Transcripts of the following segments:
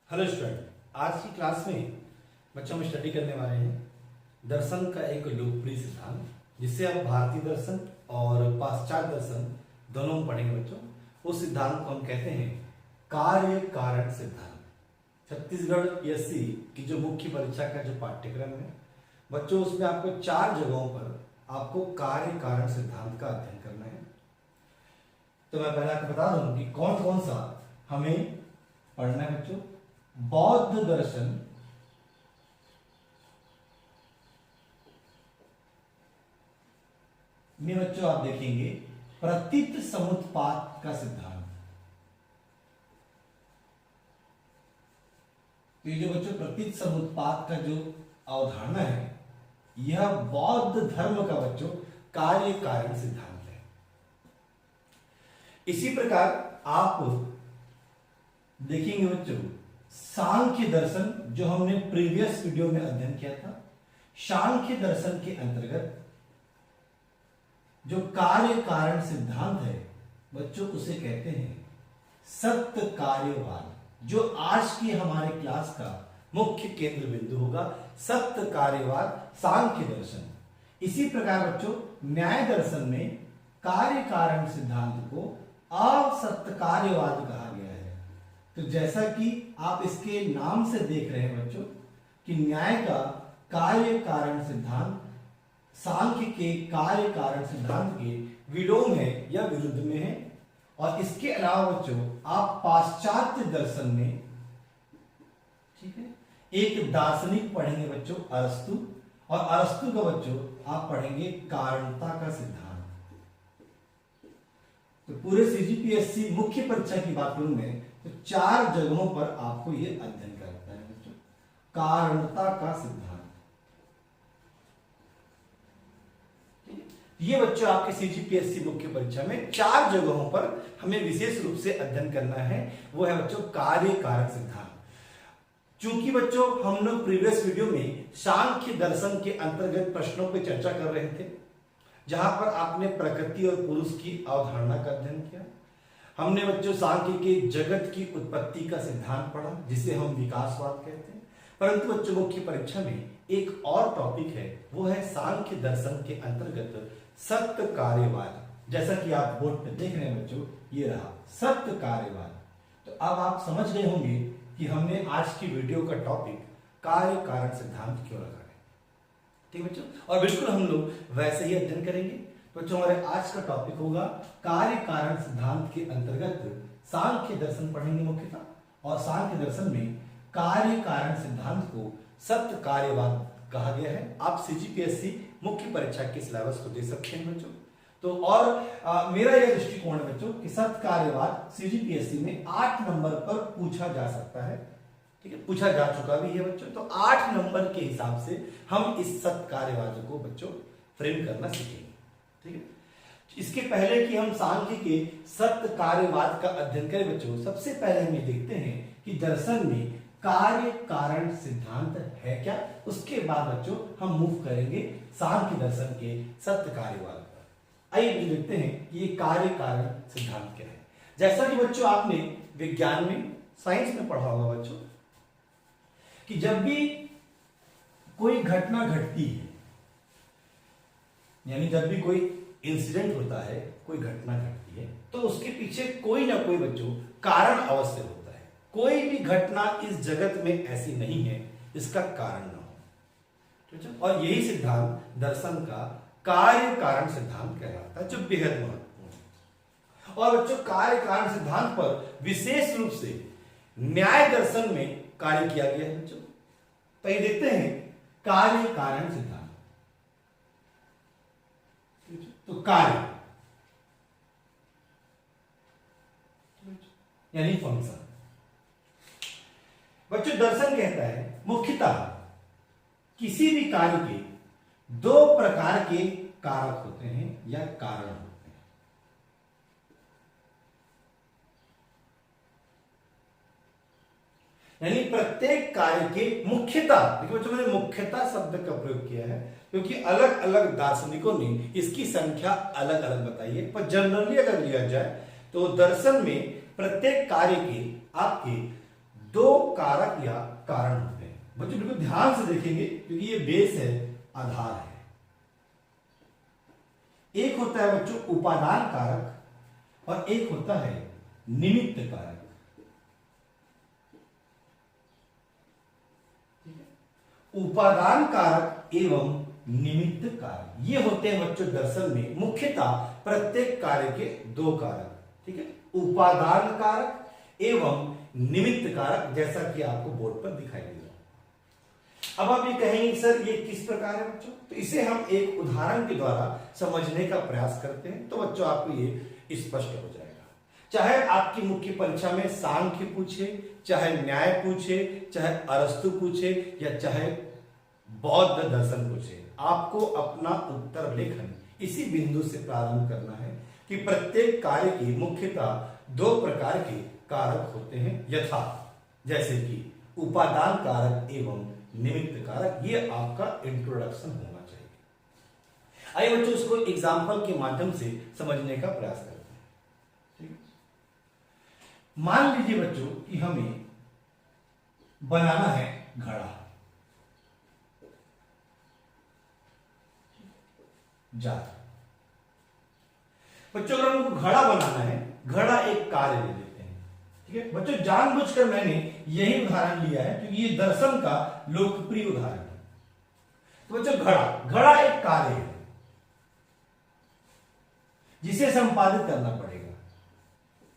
Hello student, आज की class में बच्चों हम स्टडी करने वाले हैं दर्शन का एक लोकप्रिय सिद्धांत, जिसे हम भारतीय दर्शन और पाश्चात्य दर्शन दोनों में पढ़ेंगे। बच्चों उस सिद्धांत को हम कहते हैं कार्य कारण सिद्धांत। छत्तीसगढ़ एससी की जो मुख्य परीक्षा का जो पाठ्यक्रम है बच्चों, उसमें आपको 4 जगहों पर आपको कार्य कारण सिद्धांत का अध्ययन करना है। तो मैं पहले आपको बता दूं कि कौन कौन सा हमें पढ़ना है। बच्चों, बौद्ध दर्शन में बच्चों आप देखेंगे प्रतीत समुत्पात का सिद्धांत। तो ये जो बच्चों प्रतीत समुत्पात का जो अवधारणा है, यह बौद्ध धर्म का बच्चों कार्य कारण सिद्धांत है। इसी प्रकार आप देखेंगे बच्चों सांख्य दर्शन, जो हमने प्रीवियस वीडियो में अध्ययन किया था। सांख्य दर्शन के अंतर्गत जो कार्य कारण सिद्धांत है बच्चों, उसे कहते हैं सत्य कार्यवाद, जो आज की हमारे क्लास का मुख्य केंद्र बिंदु होगा। सत्य कार्यवाद सांख्य दर्शन। इसी प्रकार बच्चों न्याय दर्शन में कार्य कारण सिद्धांत को असत्य कार्यवाद कहा गया है। तो जैसा कि आप इसके नाम से देख रहे हैं बच्चों कि न्याय का कार्य कारण सिद्धांत सांख्य के कार्य कारण सिद्धांत के विलोम है या विरुद्ध में है। और इसके अलावा बच्चों आप पाश्चात्य दर्शन में, ठीक है, एक दार्शनिक पढ़ेंगे बच्चों अरस्तु, और अरस्तु का बच्चों आप पढ़ेंगे कारणता का सिद्धांत। तो पूरे सीजीपीएससी मुख्य परीक्षा की बात करूं मैं तो 4 जगहों पर आपको यह अध्ययन करता है बच्चों, कारणता का सिद्धांत। ये बच्चों आपके सीजीपीएससी मुख्य परीक्षा में 4 जगहों पर हमें विशेष रूप से अध्ययन करना है। वो है बच्चों कार्य कारण सिद्धांत। चूंकि बच्चों हम लोग प्रीवियस वीडियो में सांख्य दर्शन के अंतर्गत प्रश्नों पर चर्चा कर रहे थे, जहां पर आपने प्रकृति और पुरुष की अवधारणा का अध्ययन किया। हमने बच्चों सांख्य के जगत की उत्पत्ति का सिद्धांत पढ़ा, जिसे हम विकासवाद कहते हैं। परंतु बच्चों मुख्य परीक्षा में एक और टॉपिक है, वो है सांख्य दर्शन के अंतर्गत सत्य कार्यवाद। जैसा कि आप बोर्ड पे देख रहे हैं बच्चों, ये रहा सत्य कार्यवाद। तो अब आप समझ गए होंगे कि हमने आज की वीडियो का टॉपिक कार्य कारण सिद्धांत क्यों रखा है। ठीक बच्चों, और बिल्कुल हम लोग वैसे ही अध्ययन करेंगे। बच्चों हमारे आज का टॉपिक होगा कार्य कारण सिद्धांत के अंतर्गत सांख्य दर्शन पढ़ेंगे मुख्यतः, और सांख्य दर्शन में कार्य कारण सिद्धांत को सत्य कार्यवाद कहा गया है। आप सीजीपीएससी मुख्य परीक्षा के सिलेबस को दे सकते हैं बच्चों। तो और मेरा यह दृष्टिकोण है बच्चों कि सत्य कार्यवाद सीजीपीएससी में 8 नंबर पर पूछा जा सकता है। ठीक है, पूछा जा चुका भी है बच्चों। तो 8 नंबर के हिसाब से हम इस सत्य कार्यवाद को बच्चों फ्रेम करना सीखेंगे। ठीक है, इसके पहले कि हम सांख्य के सत्य कार्यवाद का अध्ययन करें बच्चों, सबसे पहले हम ये देखते हैं कि दर्शन में कार्य कारण सिद्धांत है क्या। उसके बाद बच्चों हम मूव करेंगे सांख्य दर्शन के सत्य कार्यवाद पर। आइए देखते हैं कि ये कार्य कारण सिद्धांत क्या है। जैसा कि बच्चों आपने विज्ञान में, साइंस में पढ़ा होगा बच्चों कि जब भी कोई घटना घटती है, यानी जब भी कोई इंसिडेंट होता है, कोई घटना घटती है, तो उसके पीछे कोई ना कोई बच्चों कारण अवश्य होता है। कोई भी घटना इस जगत में ऐसी नहीं है जिसका कारण ना हो। ठीक है, और यही सिद्धांत दर्शन का कार्य कारण सिद्धांत कहलाता है, जो बेहद महत्वपूर्ण है। और बच्चों कार्य कारण सिद्धांत पर विशेष रूप से न्याय दर्शन में कार्य किया गया है बच्चों। तो ये देखते हैं कार्य कारण सिद्धांत। तो कार्य यानी फंक्शन। बच्चों दर्शन कहता है मुख्यतः किसी भी कार्य के 2 प्रकार के कारक होते हैं या कारण होते हैं। यानी प्रत्येक कार्य के मुख्यतः, देखिए बच्चों मैंने मुख्यतः शब्द का प्रयोग किया है क्योंकि अलग अलग दार्शनिकों ने इसकी संख्या अलग अलग बताई है, पर जनरली अगर लिया जाए तो दर्शन में प्रत्येक कार्य के आपके दो कारक या कारण होते हैं। बच्चों बिल्कुल ध्यान से देखेंगे क्योंकि ये बेस है, आधार है। एक होता है बच्चों उपादान कारक और एक होता है निमित्त कारक। उपादान कारक एवं निमित्त कारक ये होते हैं बच्चों दर्शन में मुख्यतः प्रत्येक कार्य के दो कारक। ठीक है, उपादान कारक एवं निमित्त कारक, जैसा कि आपको बोर्ड पर दिखाई दे रहा है। अब आप ये कहेंगे सर ये किस प्रकार है बच्चों, तो इसे हम एक उदाहरण के द्वारा समझने का प्रयास करते हैं, तो बच्चों आपको ये स्पष्ट हो जाएगा। चाहे आपकी मुख्य परीक्षा में सांख्य पूछे, चाहे न्याय पूछे, चाहे अरस्तु पूछे या चाहे बौद्ध दर्शन पूछे, आपको अपना उत्तर लेखन इसी बिंदु से प्रारंभ करना है कि प्रत्येक कार्य की मुख्यतः दो प्रकार के कारक होते हैं, यथा जैसे कि उपादान कारक एवं निमित्त कारक। ये आपका इंट्रोडक्शन होना चाहिए। आइए बच्चों इसको एग्जाम्पल के माध्यम से समझने का प्रयास करते हैं। ठीक है, मान लीजिए बच्चों कि हमें बनाना है घड़ा, जार। बच्चों अगर हमको घड़ा बनाना है, घड़ा एक कार्य ले लेते हैं। ठीक है बच्चों, जानबूझकर मैंने यही उदाहरण लिया है क्योंकि ये दर्शन का लोकप्रिय उदाहरण है। तो बच्चों घड़ा एक कार्य है जिसे संपादित करना पड़ेगा,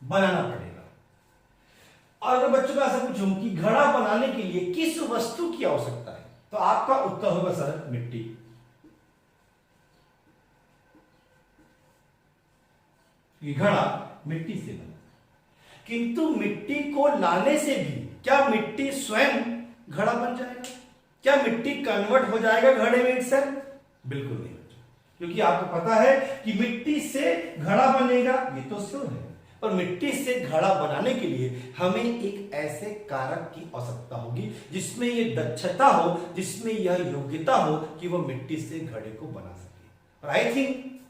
बनाना पड़ेगा। और अगर बच्चों का ऐसा पूछूं कि घड़ा बनाने के लिए किस वस्तु की आवश्यकता है, तो आपका उत्तर होगा सर मिट्टी। घड़ा मिट्टी से बना, किंतु मिट्टी को लाने से भी क्या मिट्टी स्वयं घड़ा बन जाएगा? क्या मिट्टी कन्वर्ट हो जाएगा घड़े में सर? बिल्कुल नहीं बच्चों, क्योंकि आपको पता है कि मिट्टी से घड़ा बनेगा, ये तो श्योर है। पर मिट्टी से घड़ा बनाने के लिए हमें एक ऐसे कारक की आवश्यकता होगी जिसमें यह दक्षता हो, जिसमें यह योग्यता हो कि वह मिट्टी से घड़े को बना सके। और आई थिंक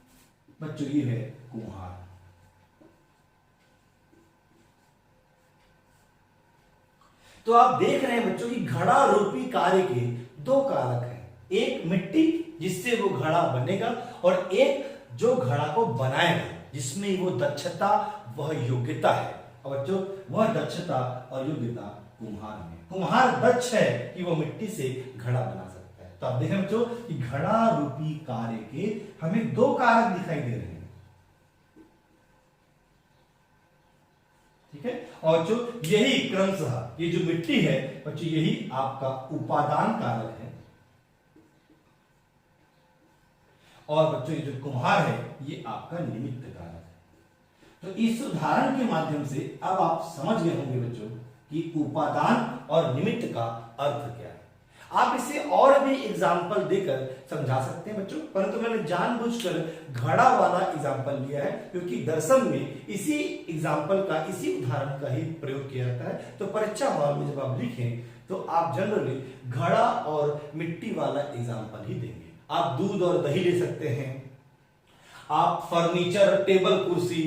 बच्चों ये है कुम्हार। तो आप देख रहे हैं बच्चों कि घड़ा रूपी कार्य के दो कारक हैं, एक मिट्टी जिससे वो घड़ा बनेगा और एक जो घड़ा को बनाएगा जिसमें वो दक्षता वह योग्यता है। और बच्चों वह दक्षता और योग्यता कुम्हार में, कुम्हार दक्ष है कि वो मिट्टी से घड़ा बना सकता है। तो आप देखें बच्चों कि घड़ा रूपी कार्य के हमें दो कारक दिखाई दे रहे हैं। ठीक है, और जो यही क्रमशः ये जो मिट्टी है बच्चों यही आपका उपादान कारक है, और बच्चों ये जो कुम्हार है ये आपका निमित्त कारक है। तो इस उदाहरण के माध्यम से अब आप समझ गए होंगे बच्चों कि उपादान और निमित्त का अर्थ क्या है। आप इसे और भी एग्जाम्पल देकर समझा सकते हैं बच्चों, परंतु मैंने जानबूझकर घड़ा वाला एग्जाम्पल लिया है क्योंकि दर्शन में इसी एग्जाम्पल का, इसी उदाहरण का ही प्रयोग किया जाता है। तो परीक्षा हॉल में जब आप लिखें तो आप जनरली घड़ा और मिट्टी वाला एग्जाम्पल ही देंगे। आप दूध और दही ले सकते हैं, आप फर्नीचर, टेबल, कुर्सी,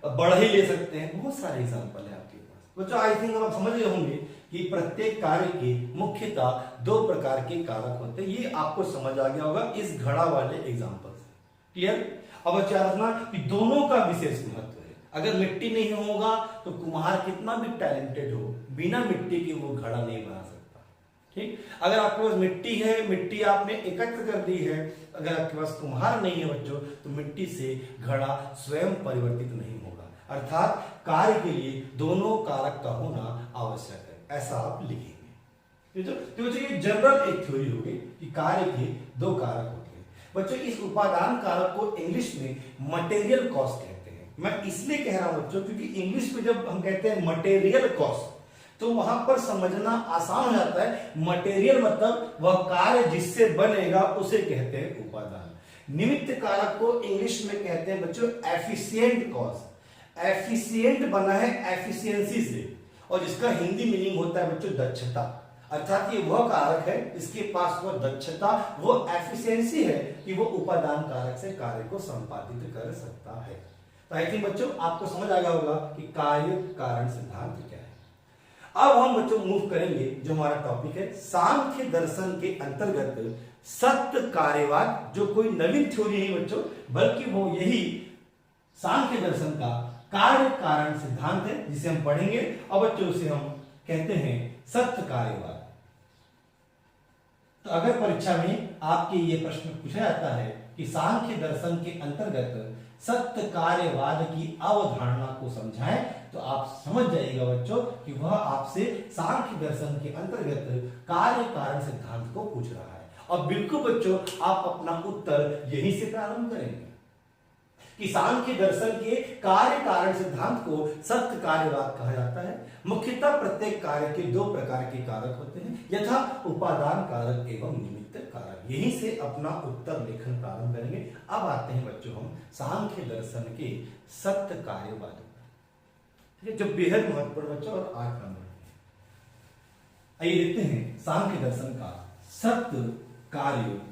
बढ़ई ले सकते हैं, बहुत सारे एग्जाम्पल है आपके पास। बच्चों आई थिंक आप समझ गए होंगे कि प्रत्येक कार्य के मुख्यतः दो प्रकार के कारक होते हैं। ये आपको समझ आ गया होगा इस घड़ा वाले एग्जाम्पल से। क्लियर? अब अच्छा रखना कि दोनों का विशेष महत्व है। अगर मिट्टी नहीं होगा तो कुम्हार कितना भी टैलेंटेड हो, बिना मिट्टी के वो घड़ा नहीं बना सकता। ठीक, अगर आपके पास मिट्टी है, मिट्टी आपने एकत्र कर दी है, अगर आपके पास कुम्हार नहीं है बच्चों तो मिट्टी से घड़ा स्वयं परिवर्तित नहीं होगा। अर्थात कार्य के लिए दोनों कारक का होना आवश्यक है, ऐसा आप लिखेंगे। तो बच्चों ये जनरल एक थ्योरी होगी कि कार्य के दो कारक होते हैं। बच्चों इस उपादान कारक को इंग्लिश में मटेरियल कॉस्ट कहते हैं। मैं इसलिए कह रहा हूं बच्चों क्योंकि इंग्लिश में जब हम कहते हैं मटेरियल कॉस्ट तो वहां पर समझना आसान हो जाता है। मटेरियल मतलब वह कार्य जिससे बनेगा उसे कहते हैं उपादान। निमित्त कारक को इंग्लिश में कहते हैं बच्चों एफिशिएंट कॉस्ट। एफिशिएंट बना है एफिशिएंसी से, और जिसका हिंदी मीनिंग होता है बच्चों दक्षता। अर्थात ये वह कारक है जिसके पास वह दक्षता, वो एफिशिएंसी है कि वो उपादान कारक से कार्य को संपादित कर सकता है। तो आई थिंक बच्चों आपको समझ आ गया होगा कि कार्य कारण सिद्धांत क्या है। अब हम बच्चों मूव करेंगे, जो हमारा टॉपिक है सांख्य दर्शन के अंतर्गत सत्य कार्यवाद, जो कोई नवीन थ्योरी नहीं बच्चों, बल्कि वो यही सांख्य दर्शन का कार्य कारण सिद्धांत है, जिसे हम पढ़ेंगे। और बच्चों उसे हम कहते हैं सत्य कार्यवाद। तो अगर परीक्षा में आपके ये प्रश्न पूछा जाता है कि सांख्य दर्शन के अंतर्गत सत्य कार्यवाद की अवधारणा को समझाएं, तो आप समझ जाइएगा बच्चों कि वह आपसे सांख्य दर्शन के अंतर्गत कार्य कारण सिद्धांत को पूछ रहा है। और बिल्कुल बच्चों आप अपना उत्तर यहीं से प्रारंभ करेंगे कि सांख्य दर्शन के कार्य कारण सिद्धांत को सत्य कार्यवाद कहा जाता है। मुख्यतः प्रत्येक कार्य के दो प्रकार के कारक होते हैं, यथा उपादान कारक एवं निमित्त कारक। यहीं से अपना उत्तर लेखन प्रारंभ करेंगे। अब आते हैं बच्चों हम सांख्य दर्शन के सत्य कार्यवाद, ठीक है, जो बेहद महत्वपूर्ण बच्चों और 8 नंबर। आइए देखते हैं सांख्य दर्शन का सत्य कार्यवाद।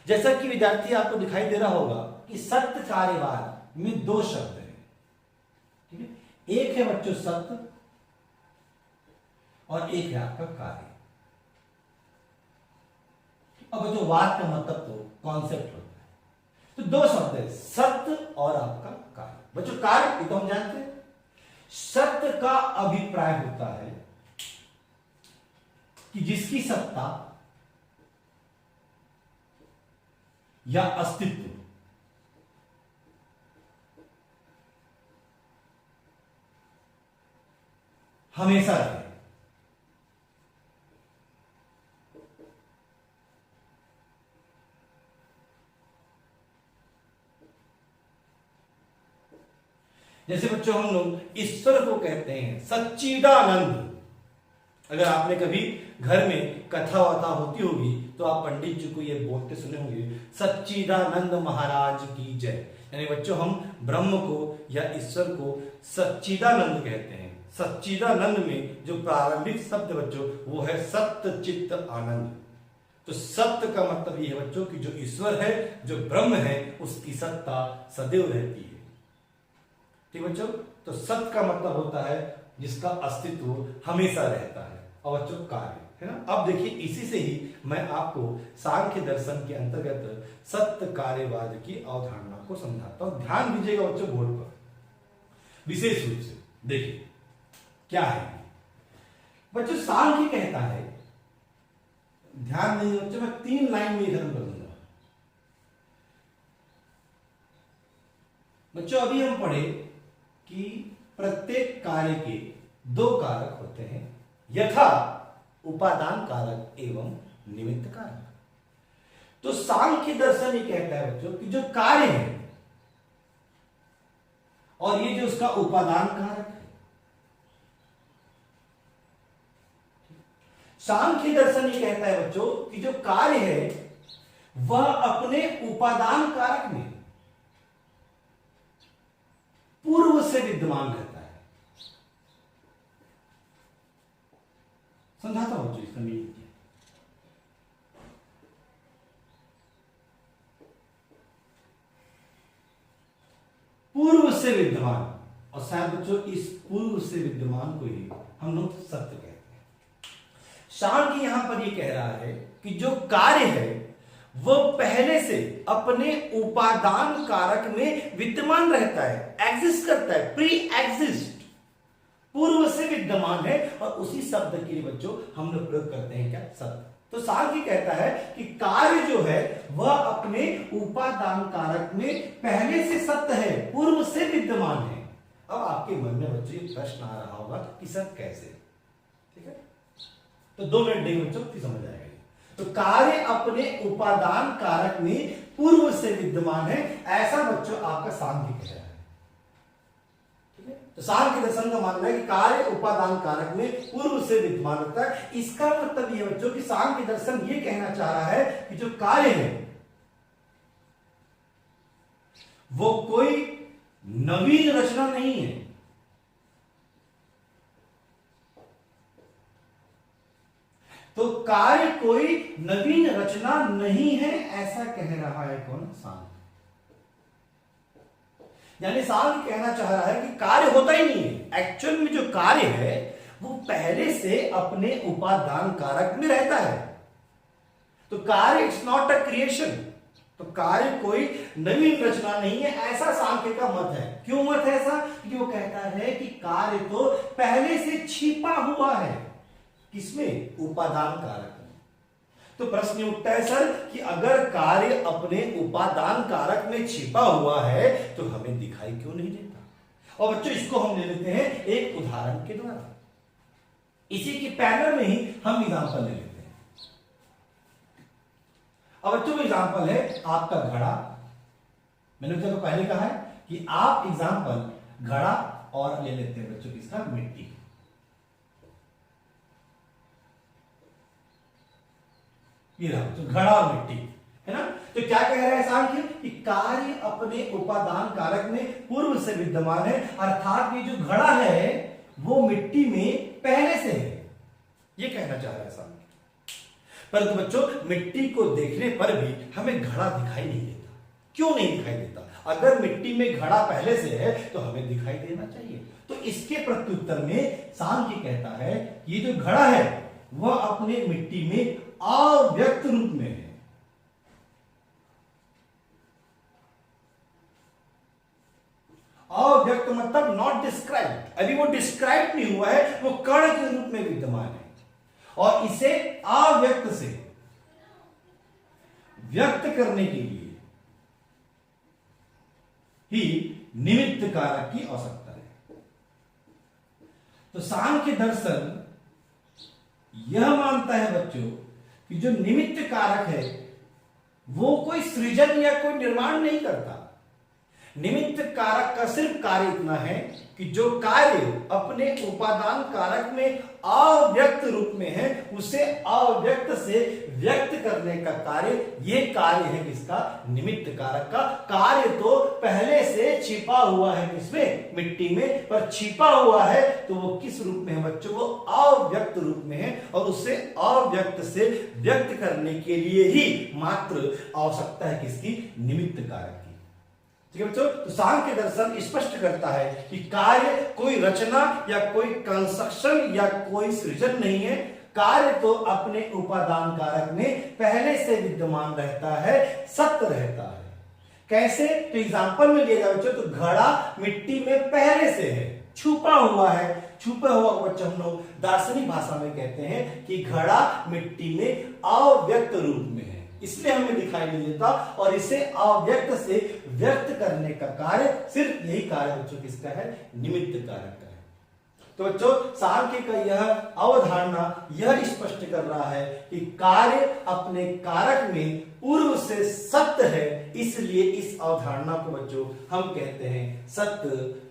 जैसा कि विद्यार्थी आपको दिखाई दे रहा होगा कि सत्य कार्यवाद में दो शब्द हैं, ठीक है। एक है बच्चों सत्य और एक है आपका कार्य। अब बच्चों वाद का मतलब तो कॉन्सेप्ट होता है, तो दो शब्द है सत्य और आपका कार्य। बच्चों कार्य ये तो हम जानते हैं, सत्य का अभिप्राय होता है कि जिसकी सत्ता या अस्तित्व हमेशा रहे। जैसे बच्चों हम लोग ईश्वर को कहते हैं सच्चिदानंद। अगर आपने कभी घर में कथा वथा होती होगी तो आप पंडित जी को ये बोलते सुने होंगे, सच्चिदानंद महाराज की जय। यानी बच्चों हम ब्रह्म को या ईश्वर को सच्चिदानंद कहते हैं। सच्चिदानंद में जो प्रारंभिक शब्द बच्चों वो है सत्य चित्त आनंद। तो सत्य का मतलब ये है बच्चों कि जो ईश्वर है, जो ब्रह्म है, उसकी सत्ता सदैव रहती है, ठीक बच्चों। तो सत्य का मतलब होता है जिसका अस्तित्व हमेशा रहता है। और बच्चों कार्य है ना। अब देखिए इसी से ही मैं आपको सांख्य दर्शन के अंतर्गत सत्य कार्यवाद की अवधारणा को समझाता हूं। ध्यान दीजिएगा बच्चों बोर्ड पर विशेष रूप से। देखिए क्या है बच्चों, सांख्य कहता है, ध्यान दीजिए बच्चों, मैं 3 लाइन में खत्म कर दूंगा। बच्चों अभी हम पढ़े कि प्रत्येक कार्य के 2 कारक होते हैं, यथा उपादान कारक एवं निमित्त कारक। तो सांख्य दर्शन ये कहता है बच्चों कि जो कार्य है और ये जो उसका उपादान कारक है, सांख्य दर्शन ये कहता है बच्चों कि जो कार्य है वह अपने उपादान कारक में पूर्व से विद्यमान रहता है। समझाता हूं बच्चों इसका मीनिंग क्या। पूर्व से विद्यमान, और शायद बच्चों इस पूर्व से विद्यमान को ही हम लोग सत्य कहते हैं। सांख्य यहां पर ये कह रहा है कि जो कार्य है वह पहले से अपने उपादान कारक में विद्यमान रहता है, एग्जिस्ट करता है, प्री एग्जिस्ट, पूर्व से विद्यमान है। और उसी शब्द के लिए बच्चों हम लोग प्रयोग करते हैं क्या, सत्य। तो सांख्य कहता है कि कार्य जो है वह अपने उपादान कारक में पहले से सत्य है, पूर्व से विद्यमान है। अब आपके मन में बच्चों ये प्रश्न आ रहा होगा कि सर कैसे, ठीक है। तो 2 मिनट देंगे बच्चों फिर समझ आएगा। तो कार्य अपने उपादान कारक में पूर्व से विद्यमान है, ऐसा बच्चों आपका सांख्य कह रहा है, ठीक है। तो सांख्य दर्शन का मानना है कि कार्य उपादान कारक में पूर्व से विद्यमान होता है। इसका मतलब यह बच्चों कि सांख्य दर्शन ये कहना चाह रहा है कि जो कार्य है वो कोई नवीन रचना नहीं है, तो कार्य कोई नवीन रचना नहीं है, ऐसा कह रहा है कौन, सांख्य। यानी सांख्य कहना चाह रहा है कि कार्य होता ही नहीं है। एक्चुअल में जो कार्य है वो पहले से अपने उपादान कारक में रहता है। तो कार्य इट्स नॉट अ क्रिएशन, तो कार्य कोई नवीन रचना नहीं है, ऐसा सांख्य का मत है। क्यों मत है ऐसा? क्योंकि वो कहता है कि कार्य तो पहले से छिपा हुआ है। किसमें? उपादान कारक में। तो प्रश्न उठता है सर कि अगर कार्य अपने उपादान कारक में छिपा हुआ है तो हमें दिखाई क्यों नहीं देता? और बच्चों इसको हम ले लेते हैं एक उदाहरण के द्वारा। इसी के पैनल में ही हम एग्जांपल ले लेते हैं। अब बच्चों एग्जांपल है आपका घड़ा। मैंने तो पहले कहा है कि आप एग्जांपल घड़ा और ले लेते हैं बच्चों किसका? मिट्टी। ये रहा तो घड़ा और मिट्टी है ना। तो क्या कह रहा है सांख्य कि कार्य अपने उपादान कारक में पूर्व से विद्यमान है, अर्थात ये जो घड़ा है वो मिट्टी में पहले से है, ये कहना चाह रहा है सांख्य। परंतु बच्चों मिट्टी को देखने पर भी हमें घड़ा दिखाई नहीं देता। क्यों नहीं दिखाई देता? अगर मिट्टी में घड़ा पहले से है तो हमें दिखाई देना चाहिए। तो इसके प्रत्युत्तर में सांख्य कहता है ये जो घड़ा है वह अपने मिट्टी में अव्यक्त रूप में है। अव्यक्त मतलब नॉट डिस्क्राइब्ड, अभी वो डिस्क्राइब नहीं हुआ है, वो कण के रूप में विद्यमान है। और इसे अव्यक्त से व्यक्त करने के लिए ही निमित्त कारक की आवश्यकता है। तो सांख्य दर्शन यह मानता है बच्चों कि जो निमित्त कारक है वो कोई सृजन या कोई निर्माण नहीं करता। निमित्त कारक का सिर्फ कार्य इतना है कि जो कार्य अपने उपादान कारक में अव्यक्त रूप में है उसे अव्यक्त से व्यक्त करने का कार्य, ये कार्य है किसका? निमित्त कारक का। कार्य तो पहले से छिपा हुआ है किसमें? मिट्टी में। पर छिपा हुआ है तो वो किस रूप में है बच्चों? वो अव्यक्त रूप में है, और उसे अव्यक्त से व्यक्त करने के लिए ही मात्र आवश्यकता है किसकी? निमित्त कारक की। ठीक है बच्चों, तो सांख्य दर्शन स्पष्ट करता है कि कार्य कोई रचना या कोई कंस्ट्रक्शन या कोई सृजन नहीं है। कार्य तो अपने उपादान कारक में पहले से विद्यमान रहता है, सत्य रहता है। कैसे? तो एग्जांपल में लिया जाए बच्चों तो घड़ा मिट्टी में पहले से है, छुपा हुआ है। छुपा हुआ बच्चों हम लोग दार्शनिक भाषा में कहते हैं कि घड़ा मिट्टी में अव्यक्त रूप में है, इसलिए हमें दिखाई नहीं देता। और इसे अव्यक्त से व्यक्त करने का कार्य, सिर्फ यही कार्य बच्चों किसका है? निमित्त कारक का है। तो बच्चों सांख्य का यह अवधारणा यह स्पष्ट कर रहा है कि कार्य अपने कारक में पूर्व से सत्य है, इसलिए इस अवधारणा को बच्चों हम कहते हैं सत्य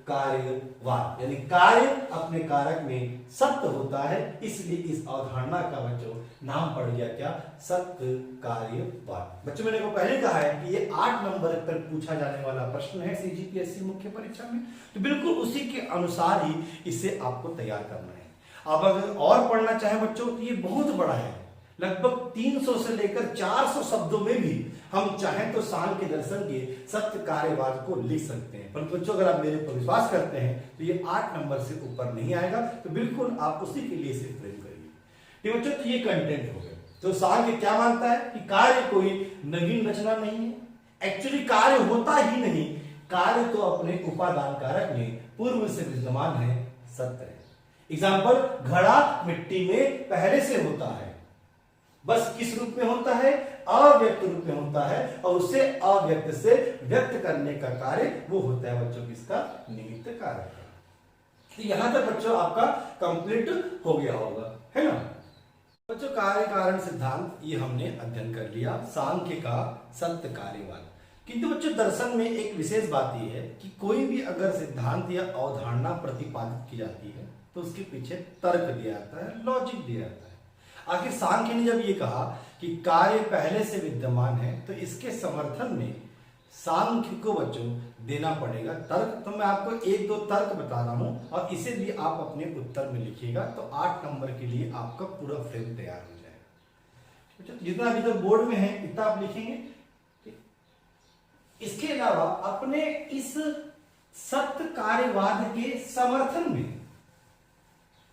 कार्यवाद। यानी कार्य अपने कारक में सत्य होता है, इसलिए इस अवधारणा का बच्चों नाम पड़ गया क्या? सत्य कार्यवाद। बच्चों मैंने को पहले कहा है कि ये 8 नंबर पर पूछा जाने वाला प्रश्न है सीजीपीएससी मुख्य परीक्षा में, तो बिल्कुल उसी के अनुसार ही इसे आपको तैयार करना है। अब अगर और पढ़ना चाहे बच्चों तो ये बहुत बड़ा है, लगभग 300 से लेकर 400 शब्दों में भी हम चाहें तो सांख्य दर्शन के सत्य कार्यवाद को लिख सकते हैं। परंतु बच्चों अगर आप मेरे पर विश्वास करते हैं तो ये 8 नंबर से ऊपर नहीं आएगा, तो बिल्कुल आप उसी के लिए इसे फ्रेम करिए। ठीक बच्चों, तो ये कंटेंट हो गया। तो सांख्य क्या मानता है कि कार्य कोई नवीन रचना नहीं है, एक्चुअली कार्य होता ही नहीं, कार्य तो अपने उपादान कारक में पूर्व से विद्यमान है, सत्य है। एग्जाम्पल, घड़ा मिट्टी में पहले से होता है, बस किस रूप में होता है? अव्यक्त रूप में होता है, और उसे अव्यक्त से व्यक्त करने का कार्य वो होता है बच्चों किसका? निमित्त कारक का। तो यहां तक बच्चों आपका कंप्लीट हो गया होगा, है ना बच्चों। कार्य कारण सिद्धांत ये हमने अध्ययन कर लिया, सांख्य का सत्य कार्यवाद। किंतु बच्चों दर्शन में एक विशेष बात यह है कि कोई भी अगर सिद्धांत या अवधारणा प्रतिपादित की जाती है तो उसके पीछे तर्क दिया जाता है, लॉजिक दिया जाता है। आखिर सांख्य ने जब ये कहा कि कार्य पहले से विद्यमान है तो इसके समर्थन में सांख्य को बच्चों देना पड़ेगा तर्क। तो मैं आपको 1-2 तर्क बता रहा हूं और इसे भी आप अपने उत्तर में लिखिएगा, तो 8 नंबर के लिए आपका पूरा फ्रेम तैयार हो जाएगा। जितना अभी तक बोर्ड में है इतना आप लिखेंगे। इसके अलावा अपने इस सत्य कार्यवाद के समर्थन में।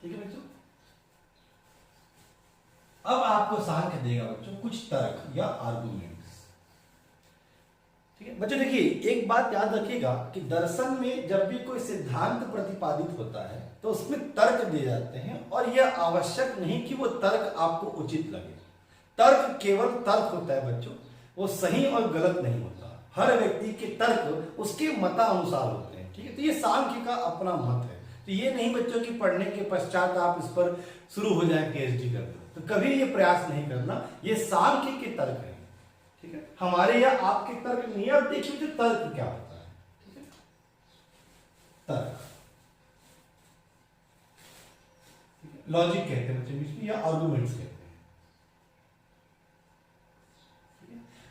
ठीक है बच्चों, अब आपको सांख्य देगा बच्चों कुछ तर्क या आर्गुमेंट्स। ठीक है बच्चों, देखिए एक बात याद रखिएगा कि दर्शन में जब भी कोई सिद्धांत प्रतिपादित होता है तो उसमें तर्क दिए जाते हैं, और यह आवश्यक नहीं कि वो तर्क आपको उचित लगे। तर्क केवल तर्क होता है बच्चों, वो सही और गलत नहीं होता। हर व्यक्ति के तर्क उसके मतानुसार होते हैं। ठीक है, तो ये सांख्य का अपना मत है। तो ये नहीं बच्चों की पढ़ने के पश्चात आप इस पर शुरू हो जाए पीएचडी करना, तो कभी ये प्रयास नहीं करना। ये सांख्य के तर्क है। ठीक है, हमारे या आपके तर्क नहीं है। अब देखिए जो तर्क क्या होता है। ठीक है, तर्क लॉजिक कहते हैं बच्चों बीच में, या आर्गुमेंट्स कहते हैं।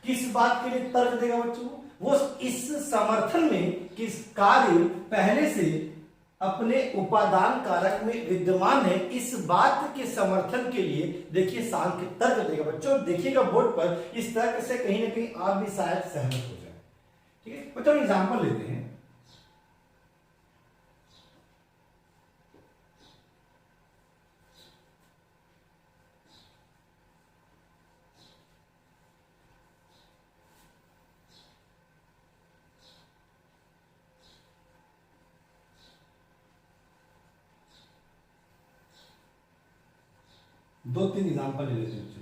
किस बात के लिए तर्क देगा बच्चों? वो इस समर्थन में कि कार्य पहले से अपने उपादान कारक में विद्यमान है, इस बात के समर्थन के लिए देखिए सांख्य तर्क देगा बच्चों। देखिएगा बोर्ड पर, इस तर्क से कहीं ना कहीं आप भी शायद सहमत हो जाए। ठीक है बच्चों, एग्जाम्पल लेते हैं। दो तीन एग्जाम्पल ले लेते हैं बच्चों।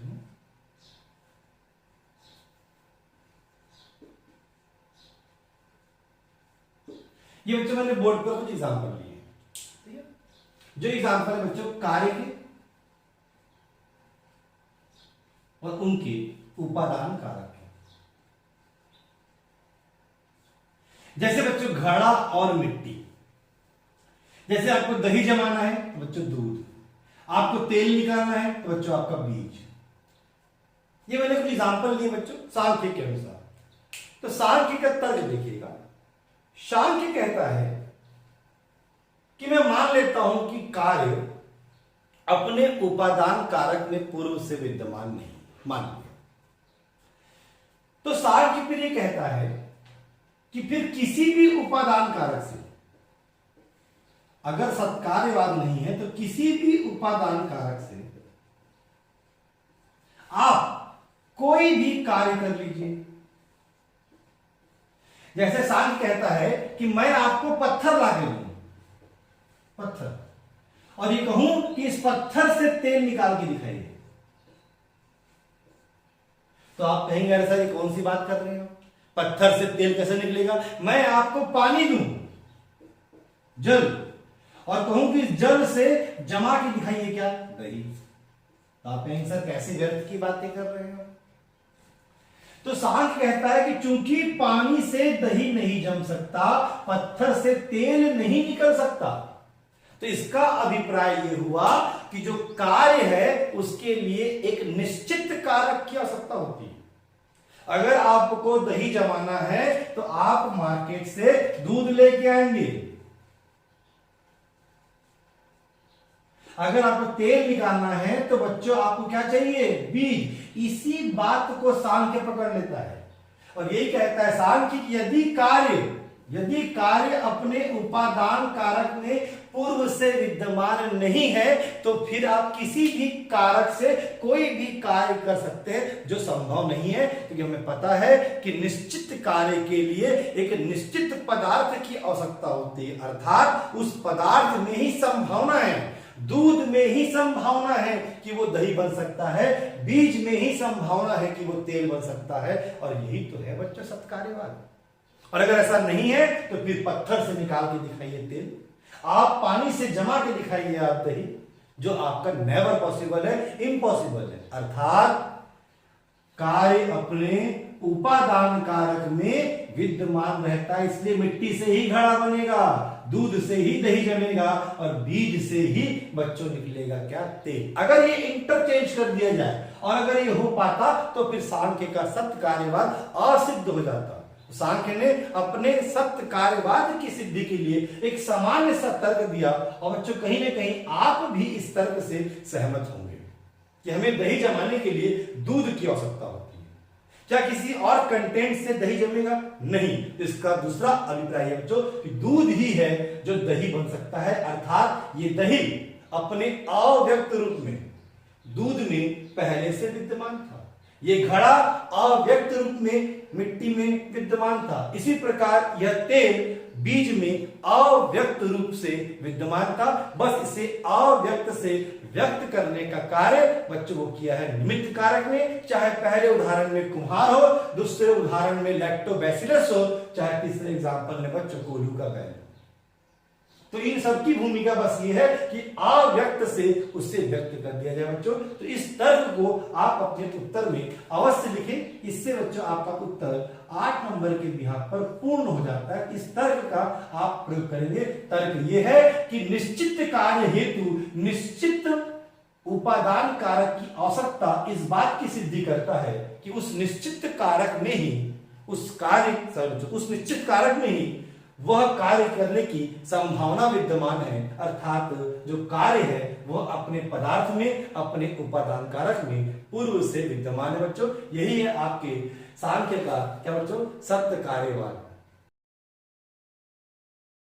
ये बच्चों मैंने बोर्ड पर कुछ एग्जाम्पल लिए। ठीक है, जो एग्जाम्पल है बच्चों कार्य के और उनके उपादान कारक के। जैसे बच्चों घड़ा और मिट्टी। जैसे आपको दही जमाना है तो बच्चों दूध, आपको तेल निकालना है तो बच्चों आपका बीज। ये मैंने कुछ एग्जाम्पल लिए बच्चों सांख्य के अनुसार। तो सांख्य का तर्क देखिएगा। सांख्य कहता है कि मैं मान लेता हूं कि कार्य अपने उपादान कारक में पूर्व से विद्यमान नहीं, मान लिया। तो सांख्य फिर ये कहता है कि फिर किसी भी उपादान कारक से, अगर सत्कार्यवाद नहीं है तो किसी भी उपादान कारक से आप कोई भी कार्य कर लीजिए। जैसे सांख्य कहता है कि मैं आपको पत्थर ला के दूं, पत्थर, और ये कहूं कि इस पत्थर से तेल निकाल के दिखाइए, तो आप कहेंगे अरे सर ये कौन सी बात कर रहे हो, पत्थर से तेल कैसे निकलेगा? मैं आपको पानी दूं, जल, और कहूं कि जल से जमा के दिखाइए क्या? दही। तो आप कहेंगे सर कैसे व्यर्थ की बातें कर रहे हो। तो सांख्य कहता है कि चूंकि पानी से दही नहीं जम सकता, पत्थर से तेल नहीं निकल सकता, तो इसका अभिप्राय यह हुआ कि जो कार्य है उसके लिए एक निश्चित कारक की आवश्यकता होती है। अगर आपको दही जमाना है तो आप मार्केट से दूध लेके आएंगे। अगर आपको तेल निकालना है तो बच्चों आपको क्या चाहिए? बीज। इसी बात को सांख्य पकड़ लेता है और यही कहता है सांख्य कि यदि कार्य अपने उपादान कारक में पूर्व से विद्यमान नहीं है तो फिर आप किसी भी कारक से कोई भी कार्य कर सकते हैं, जो संभव नहीं है, क्योंकि हमें पता है कि निश्चित कार्य के लिए एक निश्चित पदार्थ की आवश्यकता होती है, अर्थात उस पदार्थ में ही संभावना है। दूध में ही संभावना है कि वो दही बन सकता है, बीज में ही संभावना है कि वो तेल बन सकता है, और यही तो है बच्चों सत्कार्यवाद। और अगर ऐसा नहीं है तो फिर पत्थर से निकाल के दिखाइए तेल, आप पानी से जमा के दिखाइए आप दही, जो आपका नेवर पॉसिबल है, इम्पॉसिबल है। अर्थात कार्य अपने उपादान कारक में विद्यमान रहता है, इसलिए मिट्टी से ही घड़ा बनेगा, दूध से ही दही जमेगा, और बीज से ही बच्चों निकलेगा क्या? तेल। अगर ये इंटरचेंज कर दिया जाए और अगर ये हो पाता तो फिर सांख्य का सत्य कार्यवाद असिद्ध हो जाता। सांख्य ने अपने सत्य कार्यवाद की सिद्धि के लिए एक सामान्य सा तर्क दिया, और बच्चों कहीं ना कहीं आप भी इस तर्क से सहमत होंगे कि हमें दही जमाने के लिए दूध की आवश्यकता होती है। क्या किसी और कंटेंट से दही जमेगा? नहीं। इसका दूसरा अभिप्राय है बच्चों कि दूध ही है जो दही बन सकता है, अर्थात ये दही अपने अव्यक्त रूप में दूध में पहले से विद्यमान था। ये घड़ा अव्यक्त रूप में मिट्टी में विद्यमान था। इसी प्रकार यह तेल बीज में अव्यक्त रूप से विद्यमान था। बस इसे अव्यक्त से व्यक्त करने का कार्य बच्चों को किया है निमित्त कारक ने। चाहे पहले उदाहरण में कुम्हार हो, दूसरे उदाहरण में लैक्टोबैसिलस हो, चाहे तीसरे एग्जाम्पल में बच्चों कोल्हू का बैल। तो इन सबकी भूमिका बस ये है कि अव्यक्त से उसे व्यक्त कर दिया जाए बच्चों। तो इस तर्क को आप अपने उत्तर में अवश्य लिखें। इससे बच्चों आपका उत्तर 8 नंबर के बिहार पर पूर्ण हो जाता है। इस तर्क का आप प्रयोग करेंगे। तर्क ये है कि निश्चित कार्य हेतु निश्चित उपादान कारक की आवश्यकता इस बात की सिद्धि करता है कि उस निश्चित कारक में ही उस निश्चित कारक में ही वह कार्य करने की संभावना विद्यमान है। अर्थात जो कार्य है वह अपने पदार्थ में, अपने उपादान कारक में पूर्व से विद्यमान है बच्चों। यही है आपके सांख्य का क्या बच्चों? सत्य कार्यवाद।